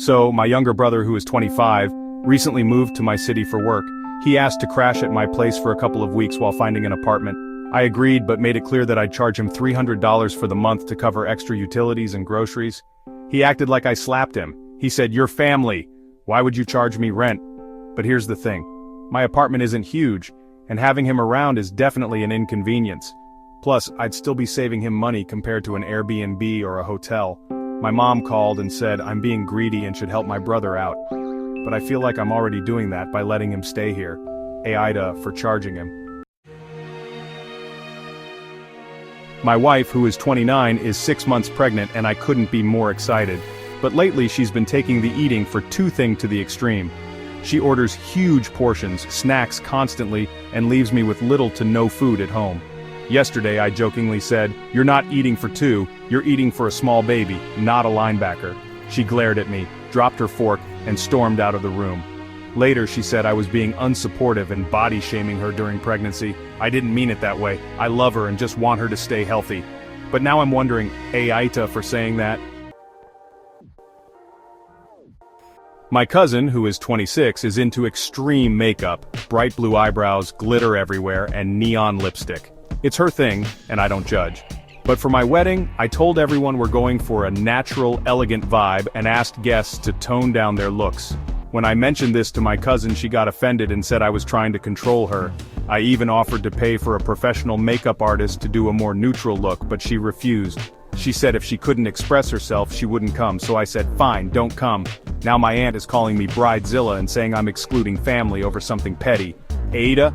So, my younger brother, who is 25, recently moved to my city for work. He asked to crash at my place for a couple of weeks while finding an apartment. I agreed but made it clear that I'd charge him $300 for the month to cover extra utilities and groceries. He acted like I slapped him. He said, "You're family. Why would you charge me rent?" But here's the thing. My apartment isn't huge, and having him around is definitely an inconvenience. Plus, I'd still be saving him money compared to an Airbnb or a hotel. My mom called and said I'm being greedy and should help my brother out. But I feel like I'm already doing that by letting him stay here. AITA for charging him. My wife, who is 29, is 6 months pregnant and I couldn't be more excited. But lately she's been taking the eating for toothing to the extreme. She orders huge portions, snacks constantly, and leaves me with little to no food at home. Yesterday I jokingly said, "You're not eating for two, you're eating for a small baby, not a linebacker." She glared at me, dropped her fork, and stormed out of the room. Later she said I was being unsupportive and body-shaming her during pregnancy. I didn't mean it that way. I love her and just want her to stay healthy. But now I'm wondering, AITA for saying that? My cousin, who is 26, is into extreme makeup, bright blue eyebrows, glitter everywhere, and neon lipstick. It's her thing, and I don't judge. But for my wedding, I told everyone we're going for a natural, elegant vibe and asked guests to tone down their looks. When I mentioned this to my cousin, she got offended and said I was trying to control her. I even offered to pay for a professional makeup artist to do a more neutral look, but she refused. She said if she couldn't express herself, she wouldn't come, so I said, "Fine, don't come." Now my aunt is calling me Bridezilla and saying I'm excluding family over something petty. AITA?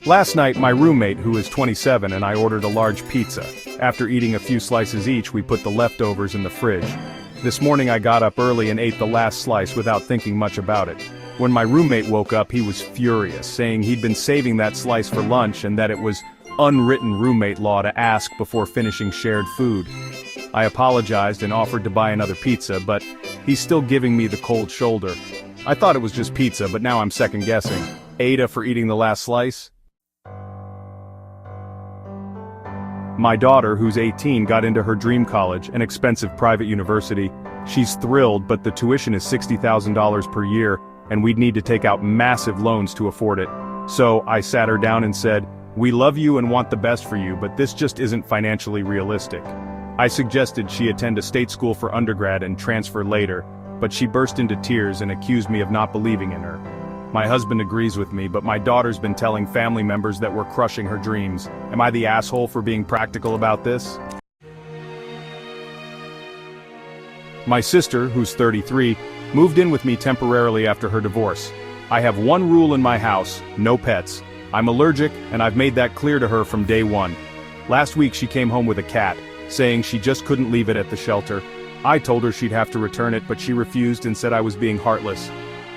Last night, my roommate, who is 27, and I ordered a large pizza. After eating a few slices each, we put the leftovers in the fridge. This morning I got up early and ate the last slice without thinking much about it. When my roommate woke up, he was furious, saying he'd been saving that slice for lunch and that it was unwritten roommate law to ask before finishing shared food. I apologized and offered to buy another pizza, but he's still giving me the cold shoulder. I thought it was just pizza, but now I'm second guessing. AITA for eating the last slice? My daughter, who's 18, got into her dream college, an expensive private university. She's thrilled, but the tuition is $60,000 per year, and we'd need to take out massive loans to afford it. So I sat her down and said, "We love you and want the best for you, but this just isn't financially realistic." I suggested she attend a state school for undergrad and transfer later, but she burst into tears and accused me of not believing in her. My husband agrees with me, but my daughter's been telling family members that we're crushing her dreams. Am I the asshole for being practical about this? My sister, who's 33, moved in with me temporarily after her divorce. I have one rule in my house: no pets. I'm allergic, and I've made that clear to her from day one. Last week she came home with a cat, saying she just couldn't leave it at the shelter. I told her she'd have to return it, but she refused and said I was being heartless.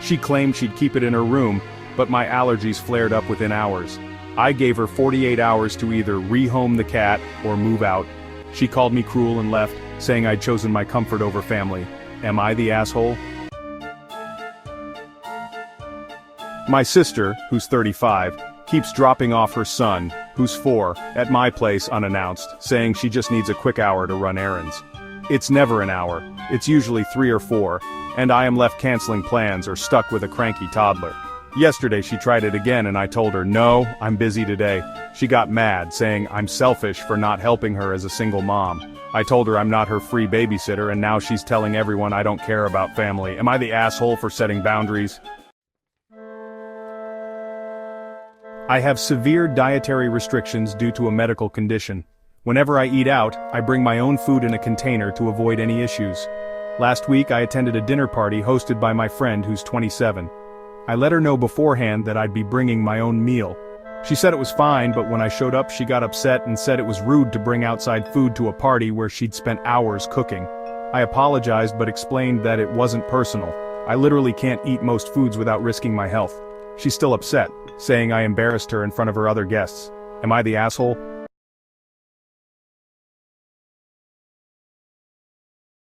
She claimed she'd keep it in her room, but my allergies flared up within hours. I gave her 48 hours to either rehome the cat or move out. She called me cruel and left, saying I'd chosen my comfort over family. Am I the asshole? My sister, who's 35, keeps dropping off her son, who's 4, at my place unannounced, saying she just needs a quick hour to run errands. It's never an hour, it's usually 3 or 4, and I am left canceling plans or stuck with a cranky toddler. Yesterday she tried it again and I told her, "No, I'm busy today." She got mad, saying I'm selfish for not helping her as a single mom. I told her I'm not her free babysitter, and now she's telling everyone I don't care about family. Am I the asshole for setting boundaries? I have severe dietary restrictions due to a medical condition. Whenever I eat out, I bring my own food in a container to avoid any issues. Last week I attended a dinner party hosted by my friend who's 27. I let her know beforehand that I'd be bringing my own meal. She said it was fine, but when I showed up she got upset and said it was rude to bring outside food to a party where she'd spent hours cooking. I apologized but explained that it wasn't personal. I literally can't eat most foods without risking my health. She's still upset, saying I embarrassed her in front of her other guests. Am I the asshole?